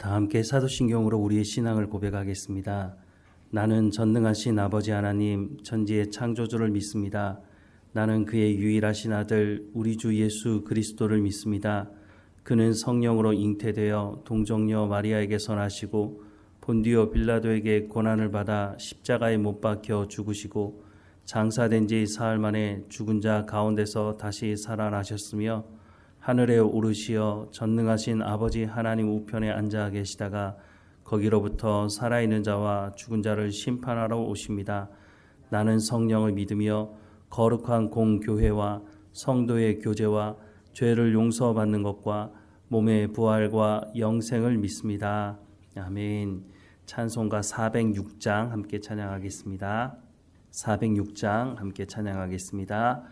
다 함께 사도신경으로 우리의 신앙을 고백하겠습니다. 나는 전능하신 아버지 하나님 천지의 창조주를 믿습니다. 나는 그의 유일하신 아들 우리 주 예수 그리스도를 믿습니다. 그는 성령으로 잉태되어 동정녀 마리아에게서 나시고 본디오 빌라도에게 고난을 받아 십자가에 못 박혀 죽으시고 장사된 지 사흘 만에 죽은 자 가운데서 다시 살아나셨으며 하늘에 오르시어 전능하신 아버지 하나님 우편에 앉아 계시다가 거기로부터 살아있는 자와 죽은 자를 심판하러 오십니다. 나는 성령을 믿으며 거룩한 공교회와 성도의 교제와 죄를 용서받는 것과 몸의 부활과 영생을 믿습니다. 아멘. 찬송가 406장 함께 찬양하겠습니다. 406장 함께 찬양하겠습니다.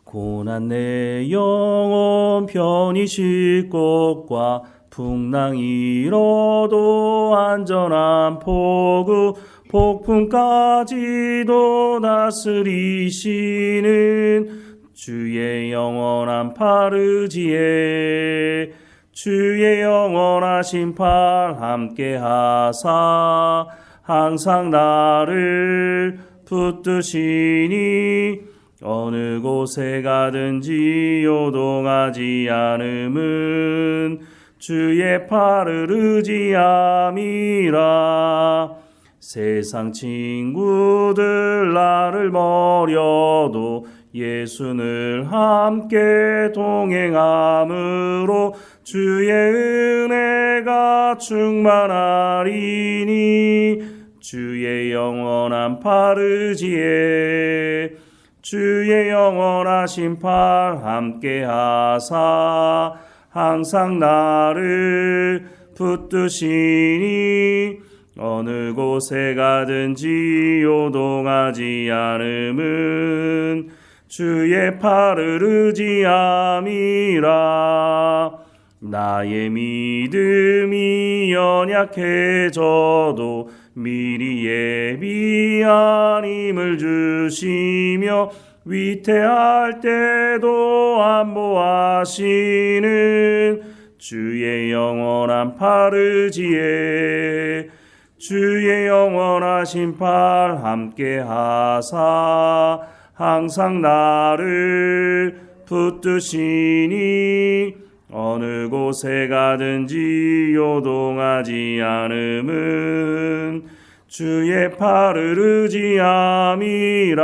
고난 내 영혼 편히 쉴 곳과 풍랑 일어도 안전한 포구 폭풍까지도 다스리시는 주의 영원한 팔 의지에 주의 영원하신 팔 함께 하사 항상 나를 붙드시니 어느 곳에 가든지 요동하지 않음은 주의 팔을 의지함이라. 세상 친구들 나를 버려도 예수를 함께 동행함으로 주의 은혜가 충만하리니 주의 영원한 팔 의지에 주의 영원하신 팔 함께 하사 항상 나를 붙드시니 어느 곳에 가든지 요동하지 않음은 주의 팔을 의지함이라. 나의 믿음이 연약해져도 미리 예비한 힘을 주시며 위태할 때도 안보하시는 주의 영원한 팔 의지에 주의 영원하신 팔 함께 하사 항상 나를 붙드시니 어느 곳에 가든지 요동하지 않음은 주의 팔을 의지함이라.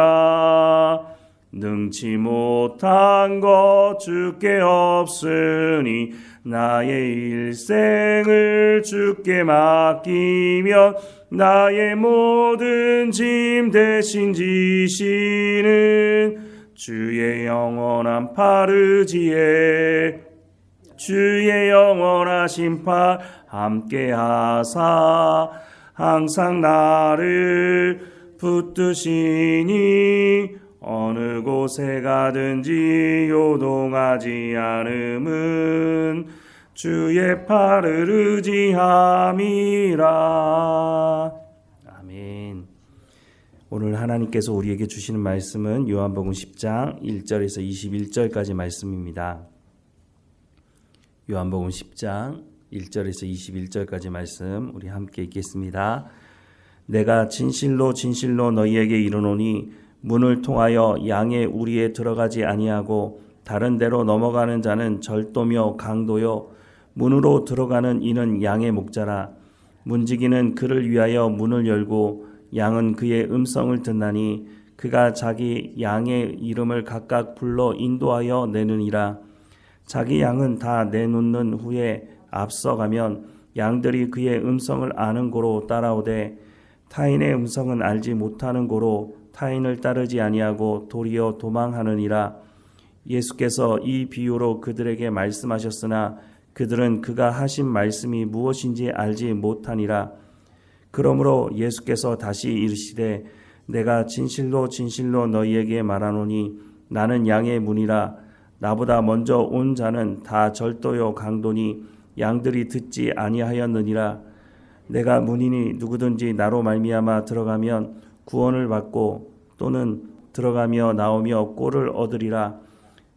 능치 못한 것 주께 없으니 나의 일생을 주께 맡기며 나의 모든 짐 대신 지시는 주의 영원한 팔 의지에 주의 영원하신 팔 함께 하사 항상 나를 붙드시니 어느 곳에 가든지 요동하지 않음은 주의 팔을 의지함이라. 아멘. 오늘 하나님께서 우리에게 주시는 말씀은 요한복음 10장 1절에서 21절까지 말씀입니다. 요한복음 10장 1절에서 21절까지 말씀 우리 함께 읽겠습니다. 내가 진실로 진실로 너희에게 이르노니 문을 통하여 양의 우리에 들어가지 아니하고 다른 데로 넘어가는 자는 절도며 강도요 문으로 들어가는 이는 양의 목자라. 문지기는 그를 위하여 문을 열고 양은 그의 음성을 듣나니 그가 자기 양의 이름을 각각 불러 인도하여 내느니라. 자기 양은 다 내놓는 후에 앞서가면 양들이 그의 음성을 아는 고로 따라오되 타인의 음성은 알지 못하는 고로 타인을 따르지 아니하고 도리어 도망하느니라. 예수께서 이 비유로 그들에게 말씀하셨으나 그들은 그가 하신 말씀이 무엇인지 알지 못하니라. 그러므로 예수께서 다시 이르시되 내가 진실로 진실로 너희에게 말하노니 나는 양의 문이라. 나보다 먼저 온 자는 다 절도요 강도니 양들이 듣지 아니하였느니라. 내가 문이니 누구든지 나로 말미암아 들어가면 구원을 받고 또는 들어가며 나오며 꼴을 얻으리라.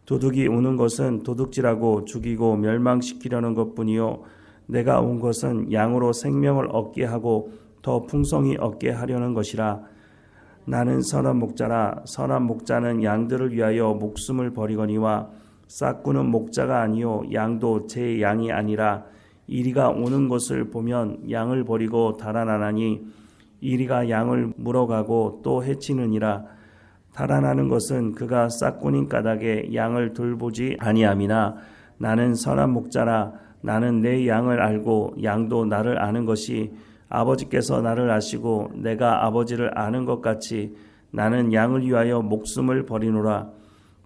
도둑이 오는 것은 도둑질하고 죽이고 멸망시키려는 것뿐이요 내가 온 것은 양으로 생명을 얻게 하고 더 풍성히 얻게 하려는 것이라. 나는 선한 목자라. 선한 목자는 양들을 위하여 목숨을 버리거니와 싹구는 목자가 아니요 양도 제 양이 아니라. 이리가 오는 것을 보면 양을 버리고 달아나나니 이리가 양을 물어가고 또 해치느니라. 달아나는 것은 그가 싹군인 까닭에 양을 돌보지 아니함이나. 나는 선한 목자라. 나는 내 양을 알고 양도 나를 아는 것이 아버지께서 나를 아시고 내가 아버지를 아는 것 같이 나는 양을 위하여 목숨을 버리노라.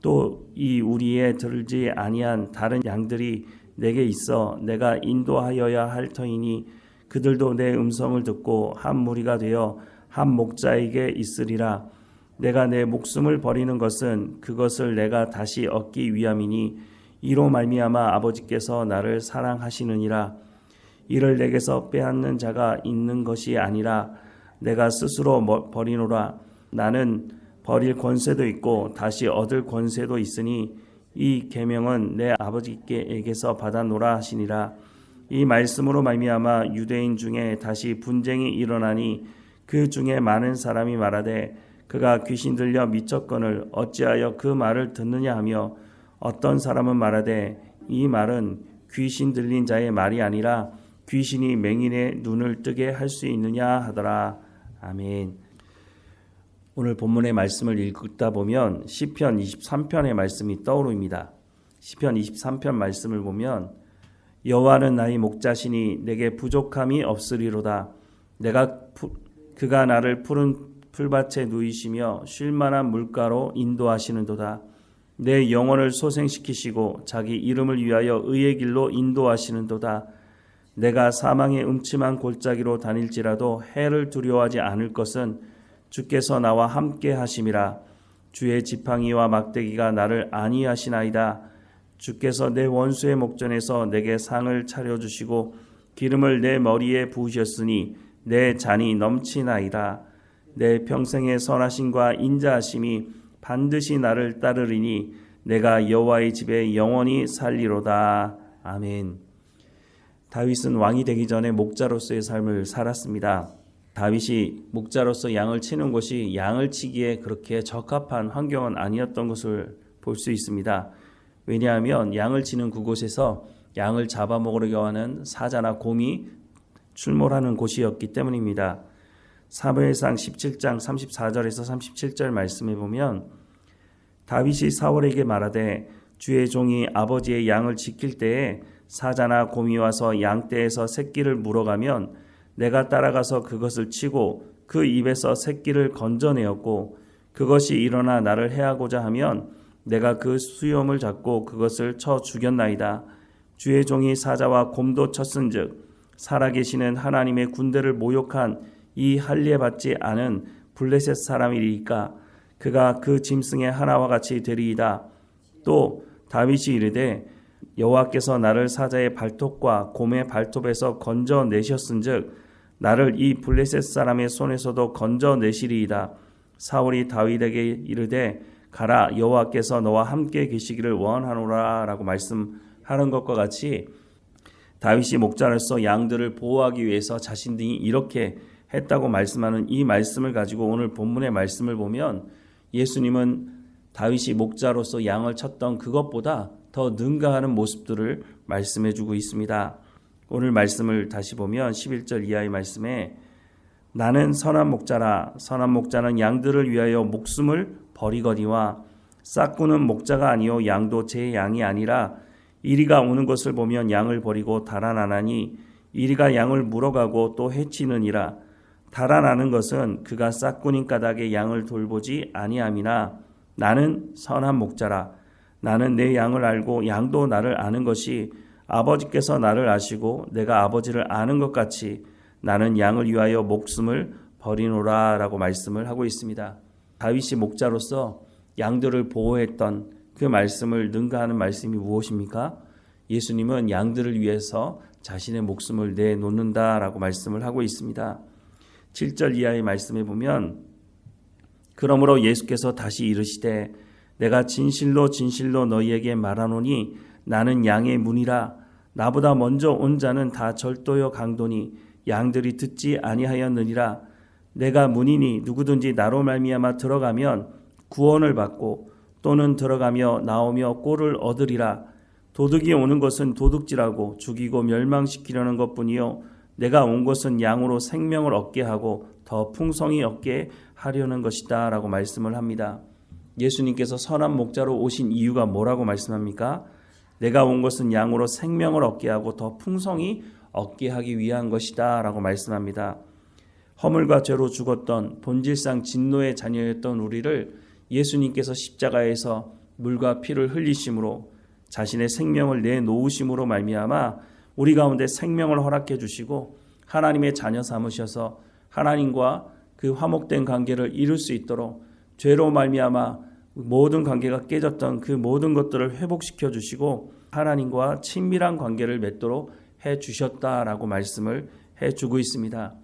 또 이 우리에 들지 아니한 다른 양들이 내게 있어 내가 인도하여야 할 터이니 그들도 내 음성을 듣고 한 무리가 되어 한 목자에게 있으리라. 내가 내 목숨을 버리는 것은 그것을 내가 다시 얻기 위함이니 이로 말미암아 아버지께서 나를 사랑하시느니라. 이를 내게서 빼앗는 자가 있는 것이 아니라 내가 스스로 버리노라. 나는 버릴 권세도 있고 다시 얻을 권세도 있으니 이 계명은 내 아버지께에게서 받아노라 하시니라. 이 말씀으로 말미암아 유대인 중에 다시 분쟁이 일어나니 그 중에 많은 사람이 말하되 그가 귀신 들려 미쳤거늘 어찌하여 그 말을 듣느냐 하며 어떤 사람은 말하되 이 말은 귀신 들린 자의 말이 아니라 귀신이 맹인의 눈을 뜨게 할 수 있느냐 하더라. 아멘. 오늘 본문의 말씀을 읽다 보면 시편 23편의 말씀이 떠오릅니다. 시편 23편 말씀을 보면 여호와는 나의 목자시니 내게 부족함이 없으리로다. 그가 나를 푸른 풀밭에 누이시며 쉴 만한 물가로 인도하시는도다. 내 영혼을 소생시키시고 자기 이름을 위하여 의의 길로 인도하시는도다. 내가 사망의 음침한 골짜기로 다닐지라도 해를 두려워하지 않을 것은 주께서 나와 함께 하심이라. 주의 지팡이와 막대기가 나를 안위하시나이다. 주께서 내 원수의 목전에서 내게 상을 차려주시고 기름을 내 머리에 부으셨으니 내 잔이 넘치나이다. 내 평생의 선하심과 인자하심이 반드시 나를 따르리니 내가 여호와의 집에 영원히 살리로다. 아멘. 다윗은 왕이 되기 전에 목자로서의 삶을 살았습니다. 다윗이 목자로서 양을 치는 곳이 양을 치기에 그렇게 적합한 환경은 아니었던 것을 볼 수 있습니다. 왜냐하면 양을 치는 그곳에서 양을 잡아먹으려고 하는 사자나 곰이 출몰하는 곳이었기 때문입니다. 사무엘상 17장 34절에서 37절 말씀에 보면 다윗이 사울에게 말하되 주의 종이 아버지의 양을 지킬 때에 사자나 곰이 와서 양떼에서 새끼를 물어가면 내가 따라가서 그것을 치고 그 입에서 새끼를 건져내었고 그것이 일어나 나를 해하고자 하면 내가 그 수염을 잡고 그것을 쳐 죽였나이다. 주의 종이 사자와 곰도 쳤은즉 살아계시는 하나님의 군대를 모욕한 이 할례받지 않은 블레셋 사람이리까 그가 그 짐승의 하나와 같이 되리이다. 또 다윗이 이르되 여호와께서 나를 사자의 발톱과 곰의 발톱에서 건져내셨은즉 나를 이 블레셋 사람의 손에서도 건져내시리이다. 사울이 다윗에게 이르되 가라 여호와께서 너와 함께 계시기를 원하노라 라고 말씀하는 것과 같이 다윗이 목자로서 양들을 보호하기 위해서 자신들이 이렇게 했다고 말씀하는 이 말씀을 가지고 오늘 본문의 말씀을 보면 예수님은 다윗이 목자로서 양을 쳤던 그것보다 더 능가하는 모습들을 말씀해 주고 있습니다. 오늘 말씀을 다시 보면 11절 이하의 말씀에 나는 선한 목자라. 선한 목자는 양들을 위하여 목숨을 버리거니와 싹구는 목자가 아니요 양도 제 양이 아니라 이리가 오는 것을 보면 양을 버리고 달아나나니 이리가 양을 물어가고 또 해치느니라. 달아나는 것은 그가 싹군인 까닭에 양을 돌보지 아니함이나 나는 선한 목자라. 나는 내 양을 알고 양도 나를 아는 것이 아버지께서 나를 아시고 내가 아버지를 아는 것 같이 나는 양을 위하여 목숨을 버리노라 라고 말씀을 하고 있습니다. 다윗이 목자로서 양들을 보호했던 그 말씀을 능가하는 말씀이 무엇입니까? 예수님은 양들을 위해서 자신의 목숨을 내놓는다라고 말씀을 하고 있습니다. 7절 이하의 말씀에 보면 그러므로 예수께서 다시 이르시되 내가 진실로 진실로 너희에게 말하노니 나는 양의 문이라. 나보다 먼저 온 자는 다 절도요 강도니 양들이 듣지 아니하였느니라. 내가 문이니 누구든지 나로 말미암아 들어가면 구원을 받고 또는 들어가며 나오며 꼴을 얻으리라. 도둑이 오는 것은 도둑질하고 죽이고 멸망시키려는 것뿐이요 내가 온 것은 양으로 생명을 얻게 하고 더 풍성히 얻게 하려는 것이다 라고 말씀을 합니다. 예수님께서 선한 목자로 오신 이유가 뭐라고 말씀합니까? 내가 온 것은 양으로 생명을 얻게 하고 더 풍성히 얻게 하기 위한 것이다 라고 말씀합니다. 허물과 죄로 죽었던 본질상 진노의 자녀였던 우리를 예수님께서 십자가에서 물과 피를 흘리심으로 자신의 생명을 내놓으심으로 말미암아 우리 가운데 생명을 허락해 주시고 하나님의 자녀 삼으셔서 하나님과 그 화목된 관계를 이룰 수 있도록 죄로 말미암아 모든 관계가 깨졌던 그 모든 것들을 회복시켜 주시고 하나님과 친밀한 관계를 맺도록 해 주셨다라고 말씀을 해 주고 있습니다.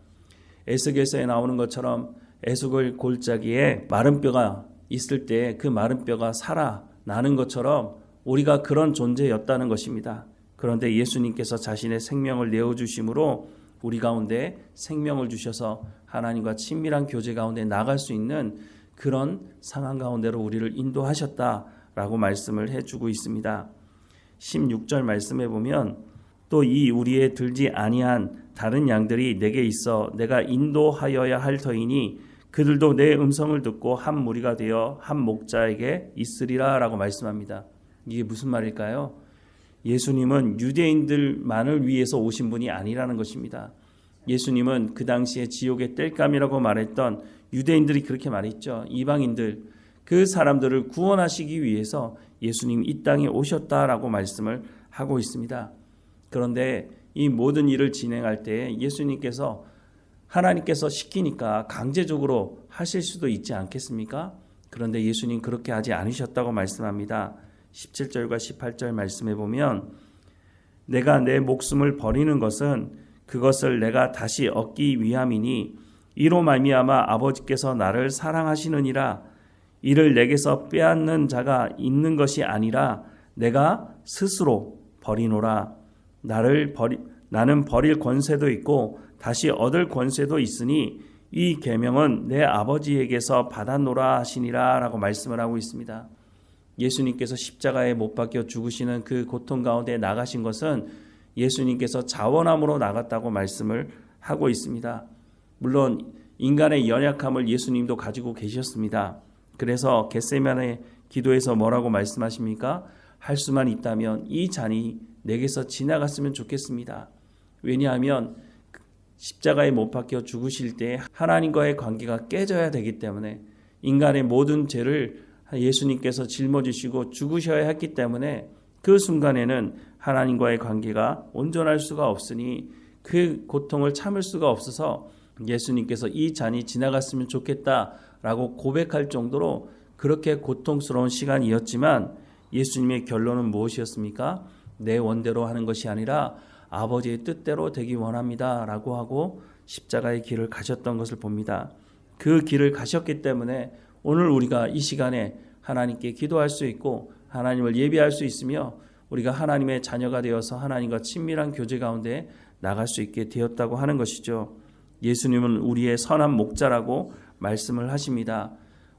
에스겔서에 나오는 것처럼 에스겔 골짜기에 마른 뼈가 있을 때 그 마른 뼈가 살아나는 것처럼 우리가 그런 존재였다는 것입니다. 그런데 예수님께서 자신의 생명을 내어주심으로 우리 가운데 생명을 주셔서 하나님과 친밀한 교제 가운데 나갈 수 있는 그런 상황 가운데로 우리를 인도하셨다라고 말씀을 해주고 있습니다. 16절 말씀해 보면 또 이 우리에 들지 아니한 다른 양들이 내게 있어 내가 인도하여야 할 터이니 그들도 내 음성을 듣고 한 무리가 되어 한 목자에게 있으리라 라고 말씀합니다. 이게 무슨 말일까요? 예수님은 유대인들만을 위해서 오신 분이 아니라는 것입니다. 예수님은 그 당시에 지옥의 땔감이라고 말했던 유대인들이 그렇게 말했죠. 이방인들, 그 사람들을 구원하시기 위해서 예수님이 이 땅에 오셨다라고 말씀을 하고 있습니다. 그런데 이 모든 일을 진행할 때 예수님께서 하나님께서 시키니까 강제적으로 하실 수도 있지 않겠습니까? 그런데 예수님 그렇게 하지 않으셨다고 말씀합니다. 17절과 18절 말씀해 보면 내가 내 목숨을 버리는 것은 그것을 내가 다시 얻기 위함이니 이로 말미암아 아버지께서 나를 사랑하시느니라. 이를 내게서 빼앗는 자가 있는 것이 아니라 내가 스스로 버리노라. 나는 버릴 권세도 있고 다시 얻을 권세도 있으니 이 계명은 내 아버지에게서 받았노라 하시니라 라고 말씀을 하고 있습니다. 예수님께서 십자가에 못 박혀 죽으시는 그 고통 가운데 나가신 것은 예수님께서 자원함으로 나갔다고 말씀을 하고 있습니다. 물론 인간의 연약함을 예수님도 가지고 계셨습니다. 그래서 겟세마네 기도에서 뭐라고 말씀하십니까? 할 수만 있다면 이 잔이 내게서 지나갔으면 좋겠습니다. 왜냐하면 십자가에 못 박혀 죽으실 때 하나님과의 관계가 깨져야 되기 때문에 인간의 모든 죄를 예수님께서 짊어지시고 죽으셔야 했기 때문에 그 순간에는 하나님과의 관계가 온전할 수가 없으니 그 고통을 참을 수가 없어서 예수님께서 이 잔이 지나갔으면 좋겠다라고 고백할 정도로 그렇게 고통스러운 시간이었지만 예수님의 결론은 무엇이었습니까? 내 원대로 하는 것이 아니라 아버지의 뜻대로 되기 원합니다 라고 하고 십자가의 길을 가셨던 것을 봅니다. 그 길을 가셨기 때문에 오늘 우리가 이 시간에 하나님께 기도할 수 있고 하나님을 예배할 수 있으며 우리가 하나님의 자녀가 되어서 하나님과 친밀한 교제 가운데 나갈 수 있게 되었다고 하는 것이죠. 예수님은 우리의 선한 목자라고 말씀을 하십니다.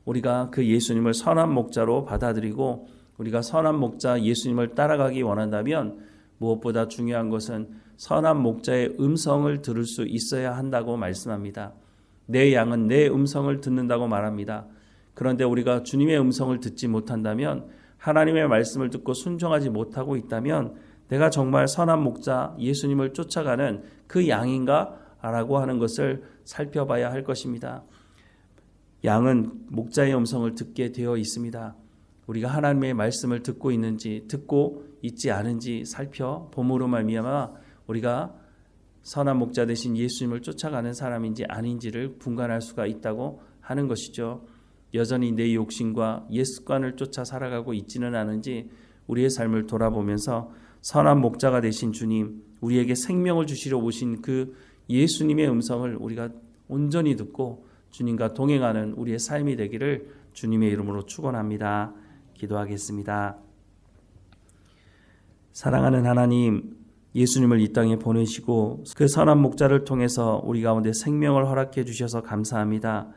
우리가 그 예수님을 선한 목자로 받아들이고 우리가 선한 목자 예수님을 따라가기 원한다면 무엇보다 중요한 것은 선한 목자의 음성을 들을 수 있어야 한다고 말씀합니다. 내 양은 내 음성을 듣는다고 말합니다. 그런데 우리가 주님의 음성을 듣지 못한다면 하나님의 말씀을 듣고 순종하지 못하고 있다면 내가 정말 선한 목자 예수님을 쫓아가는 그 양인가? 라고 하는 것을 살펴봐야 할 것입니다. 양은 목자의 음성을 듣게 되어 있습니다. 우리가 하나님의 말씀을 듣고 있는지 듣고 있지 않은지 살펴봄으로 말미암아 우리가 선한 목자 되신 예수님을 쫓아가는 사람인지 아닌지를 분간할 수가 있다고 하는 것이죠. 여전히 내 욕심과 옛 습관을 쫓아 살아가고 있지는 않은지 우리의 삶을 돌아보면서 선한 목자가 되신 주님, 우리에게 생명을 주시러 오신 그 예수님의 음성을 우리가 온전히 듣고 주님과 동행하는 우리의 삶이 되기를 주님의 이름으로 축원합니다. 기도하겠습니다. 사랑하는 하나님, 예수님을 이 땅에 보내시고 그 선한 목자를 통해서 우리 가운데 생명을 허락해 주셔서 감사합니다.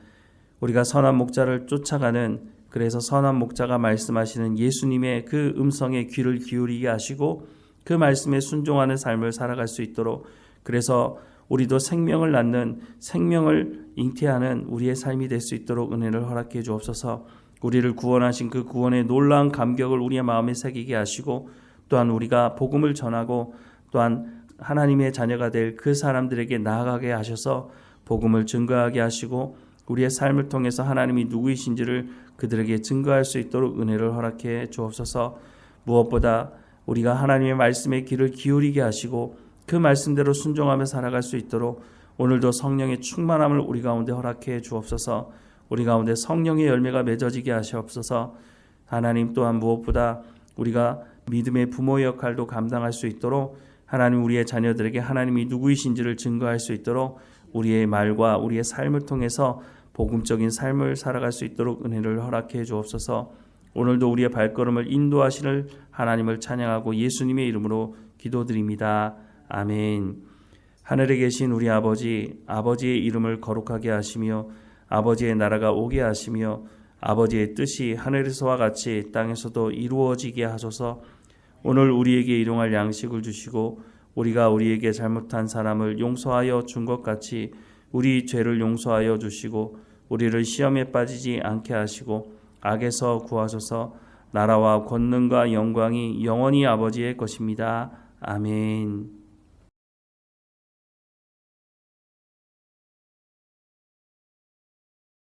우리가 선한 목자를 쫓아가는, 그래서 선한 목자가 말씀하시는 예수님의 그 음성에 귀를 기울이게 하시고 그 말씀에 순종하는 삶을 살아갈 수 있도록, 그래서 우리도 생명을 낳는, 생명을 잉태하는 우리의 삶이 될 수 있도록 은혜를 허락해 주옵소서. 우리를 구원하신 그 구원의 놀라운 감격을 우리의 마음에 새기게 하시고, 또한 우리가 복음을 전하고 또한 하나님의 자녀가 될 그 사람들에게 나아가게 하셔서 복음을 증거하게 하시고 우리의 삶을 통해서 하나님이 누구이신지를 그들에게 증거할 수 있도록 은혜를 허락해 주옵소서. 무엇보다 우리가 하나님의 말씀에 귀를 기울이게 하시고 그 말씀대로 순종하며 살아갈 수 있도록 오늘도 성령의 충만함을 우리 가운데 허락해 주옵소서. 우리 가운데 성령의 열매가 맺어지게 하시옵소서. 하나님, 또한 무엇보다 우리가 믿음의 부모의 역할도 감당할 수 있도록 하나님, 우리의 자녀들에게 하나님이 누구이신지를 증거할 수 있도록 우리의 말과 우리의 삶을 통해서 복음적인 삶을 살아갈 수 있도록 은혜를 허락해 주옵소서. 오늘도 우리의 발걸음을 인도하시는 하나님을 찬양하고 예수님의 이름으로 기도드립니다. 아멘. 하늘에 계신 우리 아버지, 아버지의 이름을 거룩하게 하시며 아버지의 나라가 오게 하시며 아버지의 뜻이 하늘에서와 같이 땅에서도 이루어지게 하소서. 오늘 우리에게 일용할 양식을 주시고 우리가 우리에게 잘못한 사람을 용서하여 준 것 같이 우리 죄를 용서하여 주시고 우리를 시험에 빠지지 않게 하시고 악에서 구하소서. 나라와 권능과 영광이 영원히 아버지의 것입니다. 아멘.